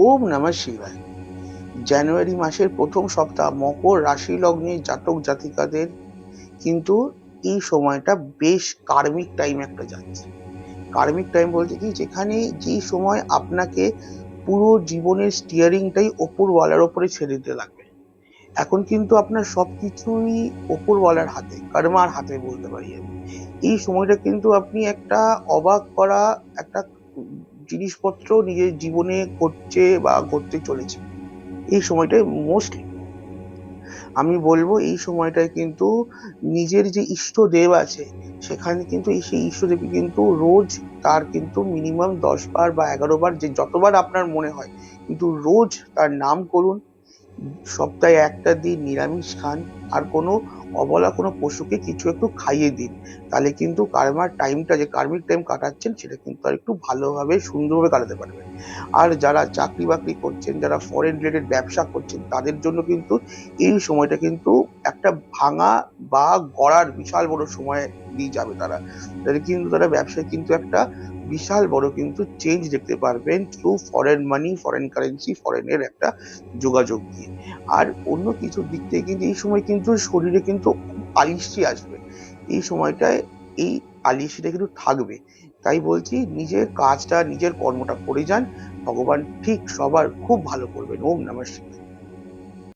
ওম নমঃ শিবায়। জানুয়ারি মাসের প্রথম সপ্তাহ মকর রাশি লগ্নে জাতক জাতিকাদের কিন্তু এই সময়টা বেশ কার্মিক টাইম একটা যাচ্ছে। কার্মিক টাইম বলতে কি, যেখানে যে সময় আপনাকে পুরো জীবনের স্টিয়ারিংটাই ওপরওয়ালার ওপরে ছেড়ে দিতে লাগবে। এখন কিন্তু আপনার সবকিছুই ওপরওয়ালার হাতে, কর্মার হাতে বলতে পারি আমি। এই সময়টা কিন্তু আপনি একটা অবাক করা একটা জিনিসপত্র নিজের জীবনে ঘটছে বা ঘটতে চলেছে এই সময়টায় মোস্টলি। আমি বলবো এই সময়টায় কিন্তু নিজের যে ইষ্টদেব আছে, সেখানে কিন্তু সেই ইষ্টদেবকে কিন্তু রোজ তার কিন্তু মিনিমাম 10 বার বা 11 বার, যে যতবার আপনার মনে হয়, কিন্তু রোজ তার নাম করুন। সপ্তাহে একটা দিন নিরামিষ খান, আর কোনো অবলা কোনো পশুকে কিছু একটু খাইয়ে দিন। তাহলে কিন্তু কার্মার টাইমটা, যে কার্মিক টাইম কাটাচ্ছেন, সেটা কিন্তু আর একটু ভালোভাবে সুন্দরভাবে কাটাতে পারবেন। আর যারা চাকরি বাকরি করছেন, যারা ফরেন রিলেটেড ব্যবসা করছেন, তাদের জন্য কিন্তু এই সময়টা কিন্তু একটা ভাঙা বা গড়ার বিশাল বড় সময় দিয়ে যাবে তারা। তাদের কিন্তু তারা ব্যবসায় কিন্তু একটা বিশাল বড় কিন্তু চেঞ্জ দেখতে পারবেন থ্রু ফরেন মানি, ফরেন কারেন্সি, ফরেনের একটা যোগাযোগ দিয়ে। আর অন্য কিছুর দিক থেকে কিন্তু এই সময় কিন্তু শরীরে কিন্তু খুব আলিশি আসবে এই সময়টায়। এই আলিশিটা কিন্তু থাকবে। তাই বলছি, নিজের কাজটা, নিজের কর্মটা করে যান। ভগবান ঠিক সবার খুব ভালো করবেন। ওম নমঃ শিবায়।